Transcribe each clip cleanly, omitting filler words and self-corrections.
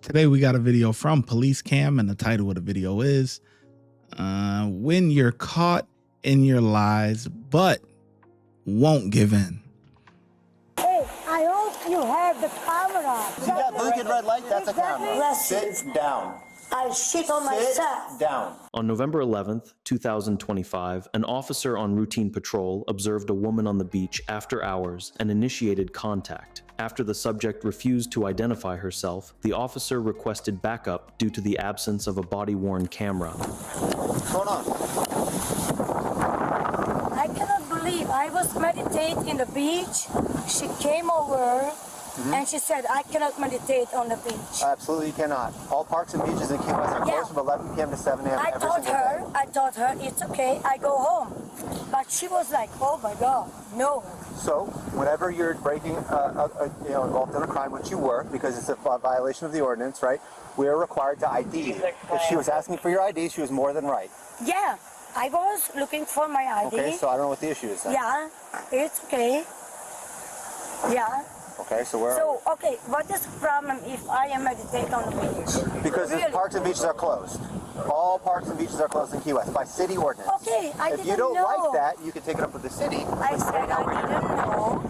Today we got a video from Police Cam, and the title of the video is When You're Caught in Your Lies But Won't Give In. Hey, I hope you have the camera. See that blinking red light? That's a camera. Sit down. I shit on myself. Sit down. On November 11th, 2025, an officer on routine patrol observed a woman on the beach after hours and initiated contact. After the subject refused to identify herself, the officer requested backup due to the absence of a body-worn camera. What's going on? I cannot believe I was meditating in the beach. She came over and she said, I cannot meditate on the beach. Absolutely you cannot. All parks and beaches in Key West are closed from 11 p.m. to 7 a.m. I told her, it's okay, I go home. But she was like, oh my God, no. So, whenever you're breaking, involved in a crime, which you were, because it's a violation of the ordinance, right? We are required to ID you. If she was asking for your ID, she was more than right. Yeah, I was looking for my ID. Okay, so I don't know what the issue is then. Yeah, it's okay. Yeah. Okay, so where? So, okay, what is the problem if I am meditating on the beach? Because the parks and beaches are closed. All parks and beaches are closed in Key West by city ordinance. Okay, I didn't know. If you don't like that, you can take it up with the city. I said I didn't know.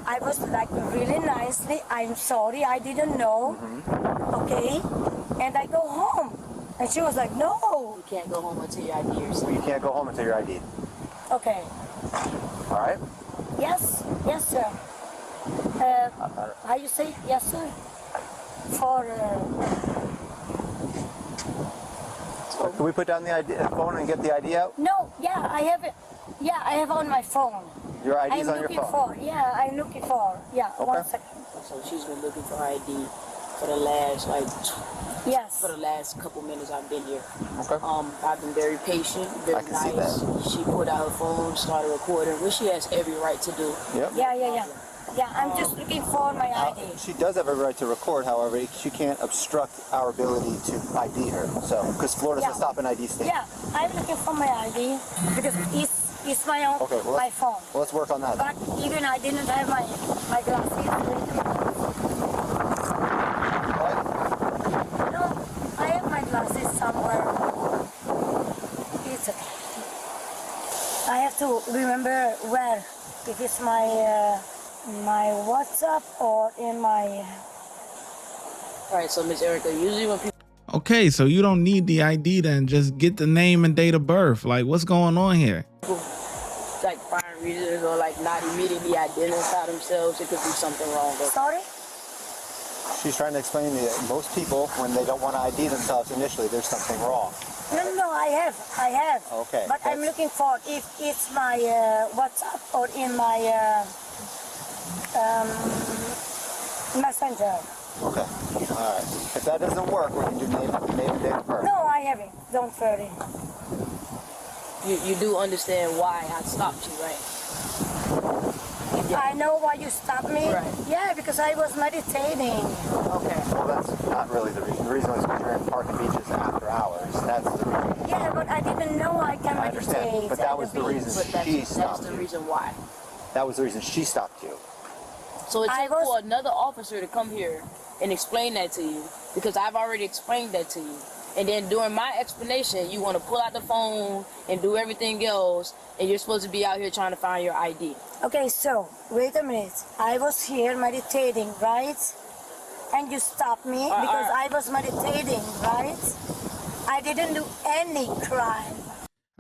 I was like really nicely, I'm sorry, I didn't know. Okay, and I go home. And she was like, no. You can't go home until your ID is. You can't go home until you're ID'd. Okay. All right? Yes, yes, sir. How you say yes, sir? For Can we put down the phone and get the ID out? no, yeah, I have it. Yeah, I have on my phone. Your ID's I'm on your looking phone. yeah, I'm looking for. Yeah, Okay. 1 second. So she's been looking for ID for the last Yes. for the last couple minutes I've been here. Okay. I've been very patient, very I can see nice. that. She pulled out her phone, started recording, which she has every right to do. Yep. Yeah. Yeah, I'm just looking for my ID. She does have a right to record, however, she can't obstruct our ability to ID her. So, because Florida's a stop and ID state. Yeah, I'm looking for my ID because it's my own, Okay, well, my phone. Well, let's work on that. But even I didn't have my glasses. What? No, I have my glasses somewhere. It's okay. I have to remember where. If it's my WhatsApp or in my... Alright, so Miss Erica, usually when people Okay, so you don't need the ID then, just get the name and date of birth. Like, what's going on here? like find reasons or like not immediately identify themselves, it could be something wrong. But Sorry? She's trying to explain to you that most people, when they don't want to ID themselves initially, there's something wrong. No, I have. Okay, But I'm looking for if it's my WhatsApp or in my Messenger. Okay. All right. If that doesn't work, we can do name and date of birth. No, I haven't. Don't worry. you do understand why I stopped you, right? I know why you stopped me. Right. Yeah, because I was meditating. Okay. Well, that's not really the reason. The reason was because you're in park and beaches after hours. That's the reason. Yeah, but I didn't know I can I meditate. understand. But that at was the beach. reason But she that's stopped the you. reason why. That was the reason she stopped you. So it I took was- for another officer to come here and explain that to you, because I've already explained that to you. And then during my explanation, you want to pull out the phone and do everything else, and you're supposed to be out here trying to find your ID. Okay, so wait a minute. I was here meditating, right? And you stopped me because I was meditating, right? I didn't do any crime.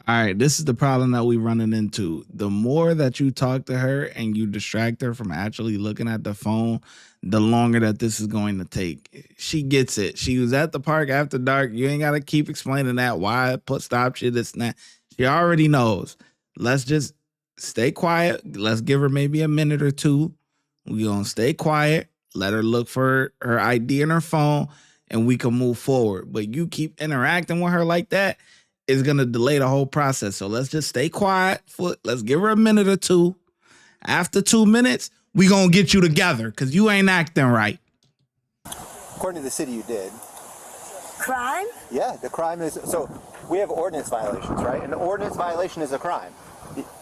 All right, this is the problem that we're running into. The more that you talk to her and you distract her from actually looking at the phone, the longer that this is going to take. She gets it. She was at the park after dark. You ain't got to keep explaining that, why it stopped you, this and that. She already knows. Let's just stay quiet. Let's give her maybe a minute or two. We're going to stay quiet. Let her look for her ID in her phone, and we can move forward. But you keep interacting with her like that, is going to delay the whole process. So let's just stay quiet. Let's give her a minute or two. After 2 minutes, we going to get you together because you ain't acting right. According to the city, you did. Crime? Yeah, the crime is... So we have ordinance violations, right? An ordinance violation is a crime.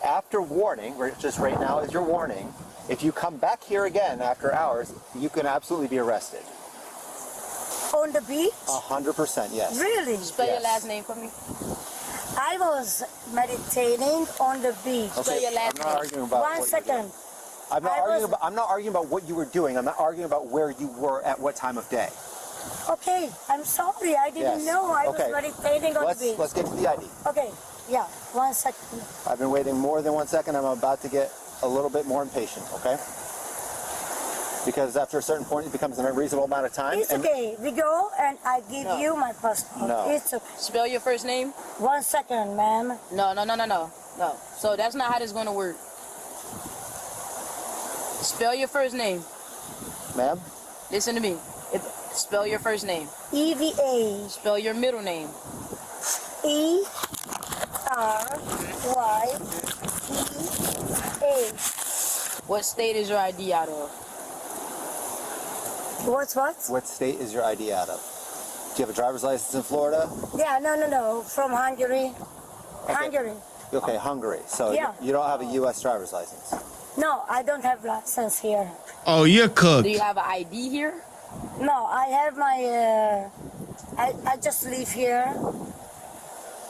After warning, just right now is your warning, if you come back here again after hours, you can absolutely be arrested. On the beach? 100%, yes. Really? Spell your Yes. last name for me. I was meditating on the beach. Spell your last I'm not name. arguing about One what you're second. doing. I'm not arguing about what you were doing. I'm not arguing about where you were at what time of day. Okay, I'm sorry. I didn't Yes. know I Okay. was meditating on the beach. Let's get to the ID. Okay, yeah, 1 second. I've been waiting more than 1 second. I'm about to get a little bit more impatient, okay? Because after a certain point, it becomes an unreasonable amount of time. It's okay. We go and I give No. you my passport. No. It's okay. Spell your first name. 1 second, ma'am. No. So that's not how this is gonna work. Spell your first name. Ma'am? Listen to me. Spell your first name. EVA. Spell your middle name. ERYCA. What state is your ID out of? What? What state is your ID out of? Do you have a driver's license in Florida? Yeah, no. From Hungary. Hungary. Okay, Hungary. So Yeah. you don't have a U.S. driver's license. No, I don't have license here. Oh, you're cooked. Do you have an ID here? No, I have my. I just live here.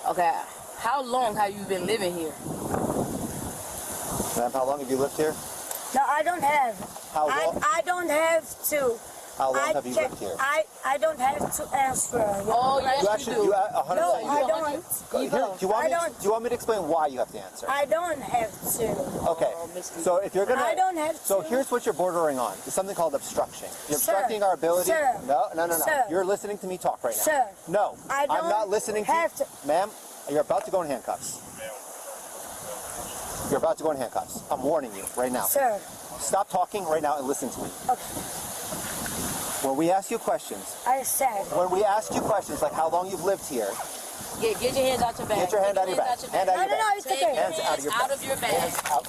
Okay. How long have you been living here? Ma'am, how long have you lived here? No, I don't have. How long? I don't have to. How long I have you check- lived here? I don't have to answer. Oh, yes, You actually, do. you 100%. No, you I do. don't. Here, do you want I me? don't- Do you want me to explain why you have to answer? I don't have to. Okay. Mr. So if you're gonna, I don't have So to. here's what you're bordering on. It's something called obstruction. You're Sir. obstructing our ability. Sir. No. Sir. You're listening to me talk right now. Sir. No. I I'm don't not listening to have you. to- Ma'am, you're about to go in handcuffs. You're about to go in handcuffs. I'm warning you right now. Sir. Stop talking right now and listen to me. Okay. When we ask you questions, I said. like how long you've lived here, Get your hands out your bag. get your hand out of your bag. Hand out of your No, bag. it's Take okay. your Hands out of your bag. out of your bag. Hands out.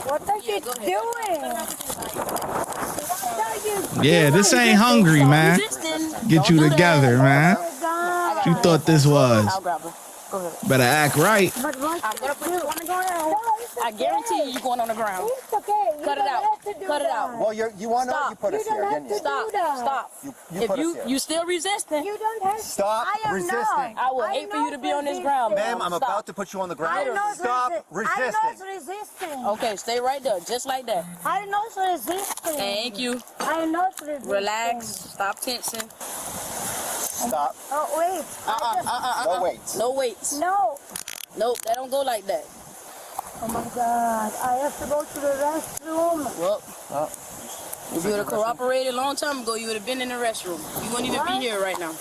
What are you go ahead. doing? What are you Yeah, this doing? ain't hungry, man. Resisting. Get you together, man. Oh, God. What you thought this was? I'll grab her. Go ahead. Better act right. But what? I'm gonna put you on the ground. No, it's I okay. guarantee you going on the ground. It's okay. You Cut it don't out. have to do Cut it that. out. Well, you want to know Stop. you put us You don't here, have didn't you? to Stop. do that. Stop. You If put us you here. still resisting, You don't have Stop I am resisting. Not. I will I'm hate for you to not be on this resisting. ground, Ma'am, I'm Stop. about to put you on the ground. I'm not Stop I'm resisting. not resisting. okay, stay right there, just like that. I'm not resisting. Thank you. I'm not resisting. Relax. Stop tensing. Stop. Oh, wait. No wait. No weights. No. Nope, that don't go like that. Oh, my God. I have to go to the restroom. Well, if you would have cooperated a long time ago, you would have been in the restroom. You wouldn't even be here right now.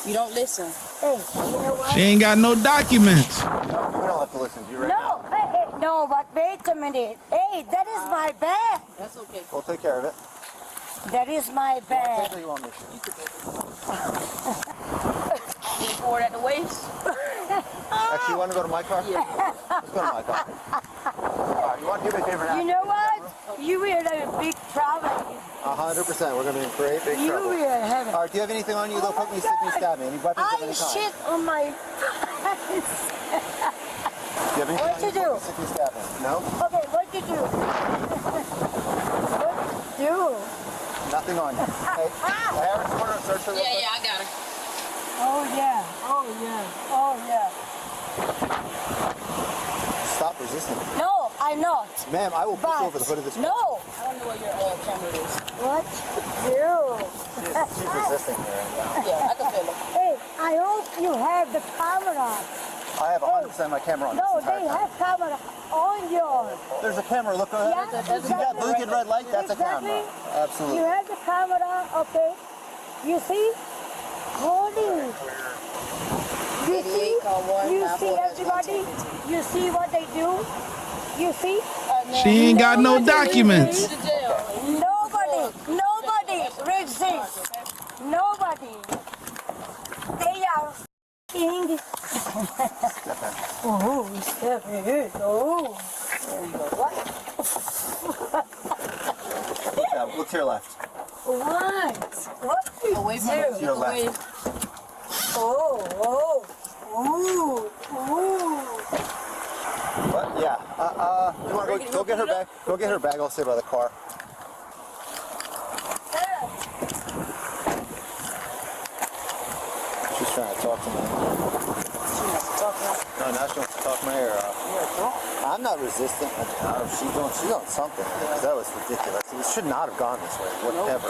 You don't listen. Hey, you know what? She ain't got no documents. No, you don't have to listen to you right now. No, hey, no, but wait a minute. Hey, that is my bag. That's okay. We'll take care of it. That is my Take bag. what you want me to. You pour it at the waist. Actually, you want to go to my car? Yeah. Let's go to my car. All right, you want to do me a favor now? You know what? You will have a big trouble. 100%. We're going to be in great big You trouble. will have a... All right, do you have anything on you? They'll poke me, stick me, stab me. Any weapons of I any kind? shit on my... Do you have anything What on to you? do? Poke me, stick me, stab me. No? Okay, what to do? What to do? Nothing on you. Hey, Harris, order a search for real quick. Yeah, I got her. Oh, yeah. Oh, yeah. Oh, yeah. Stop resisting. No, I'm not. Ma'am, I will put But... you over the hood of this car. No. I don't know where your camera is. What to do? She's resisting me right now. Yeah, I can feel it. Hey, I hope you have the camera. I have 100% of my camera on No, this entire they time. have camera on your... There's a camera. Look, Yeah, see that exactly. blinking red light? That's a camera. Exactly. Absolutely. You have the camera, okay? You see? Holy. You see? 88, call one, You 9, see 4, everybody? You see what they do? You see? She ain't got no documents. To jail. Nobody resists. Nobody. They are king. Oh, step it. Oh. Yeah, look to your left. What? What did Away you from do? her. Your Away. left. Oh, ooh. But yeah, you want to go get her bag? Go get her bag. I'll stay by the car. She's trying to talk to me. She wants to talk now. No, now she wants to talk my ear off. You're drunk. I'm not resistant. She's on something. Because that was ridiculous. It should not have gone this way. Whatever.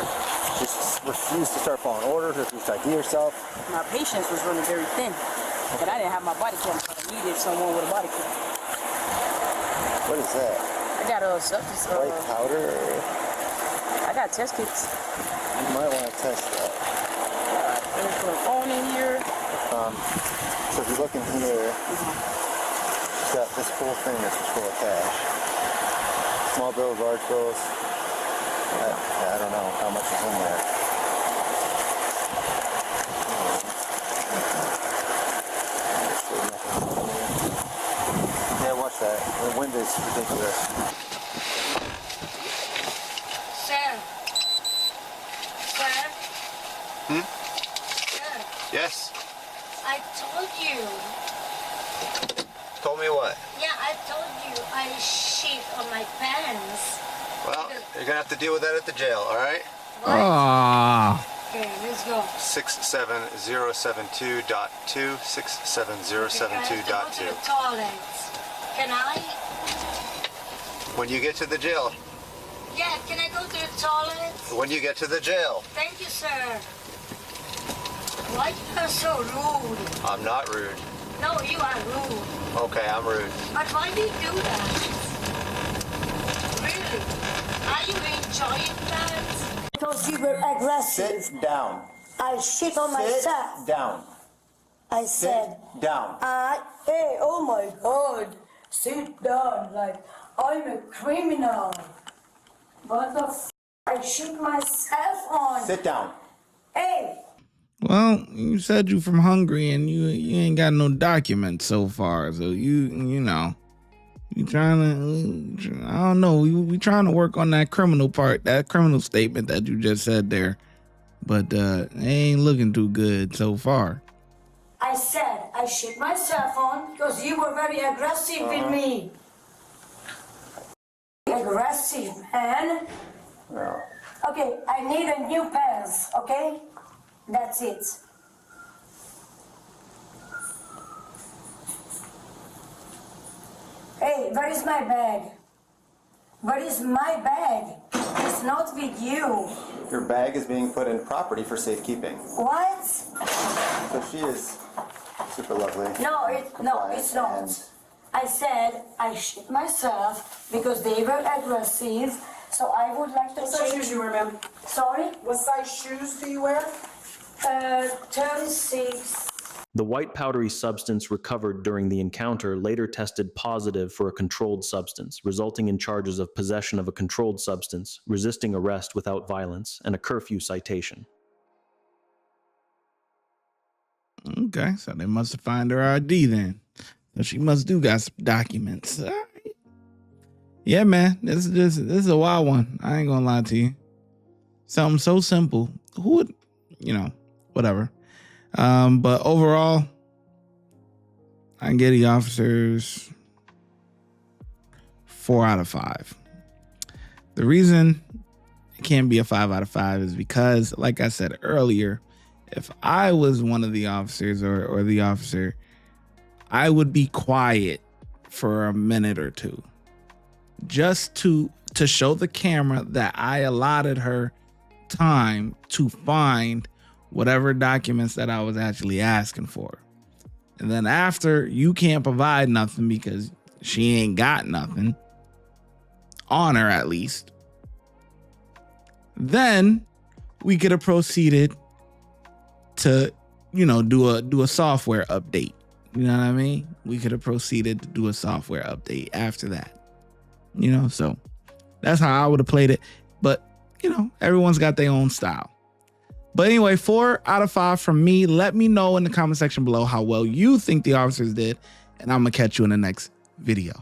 She refused to start following orders, refused to ID herself. My patience was running very thin. But I didn't have my body cam, so I needed someone with a body cam. What is that? I got a substance. White powder? I got test kits. You might want to test that. Let me put a phone in here. So if you look in here, she's got this whole thing that's just full of cash. Small bills, large bills. I don't know how much is in there. Yeah, watch that. The wind is ridiculous. Sir. Sir. Sir, Yes. I told you. Told me what? Yeah, I told you I shit on my pants. Well, you're gonna have to deal with that at the jail, all right? What? Ah, Okay, let's go. 67072.2, Okay, I have to go to 67072.2. the toilet. Can I? When you get to the jail. Yeah, can I go to the toilet? When you get to the jail. Thank you, sir. Why you are so rude? I'm not rude. No, you are rude. Okay, I'm rude. But why do you do that? Really? Are you enjoying that? Because you were aggressive. Sit down. I shit on myself. Sit down. I said, Sit down. hey, oh my God, sit down, like I'm a criminal. What the f? I shit myself on. Sit down. Hey, well, you said you from Hungary and you ain't got no documents so far. So you know, you trying to, I don't know, we trying to work on that criminal part, that criminal statement that you just said there. But it ain't looking too good so far. I said I shit myself on because you were very aggressive with me. Aggressive, man. No. Okay, I need a new pants, okay? That's it. Hey, where is my bag? Where is my bag? It's not with you. Your bag is being put in property for safekeeping. What? So she is super lovely. No, it's not. And I said I shit myself because they were aggressive, so I would like to What size change. shoes you wear, ma'am? Sorry? What size shoes do you wear? 36. The white powdery substance recovered during the encounter later tested positive for a controlled substance, resulting in charges of possession of a controlled substance, resisting arrest without violence, and a curfew citation. Okay, so they must have found her ID then. So she must do got some documents. All right. Yeah, man, this is a wild one. I ain't gonna lie to you. Something so simple. Who would, whatever. But overall, I can get the officers 4 out of 5. The reason it can't be a 5 out of 5 is because, like I said earlier, if I was one of the officers or the officer, I would be quiet for a minute or two, just to show the camera that I allotted her time to find whatever documents that I was actually asking for. And then after you can't provide nothing because she ain't got nothing on her, at least, then we could have proceeded to, do a software update. You know what I mean? We could have proceeded to do a software update after that. So that's how I would have played it. But, everyone's got their own style. But anyway, 4 out of 5 from me. Let me know in the comment section below how well you think the officers did, and I'm going to catch you in the next video.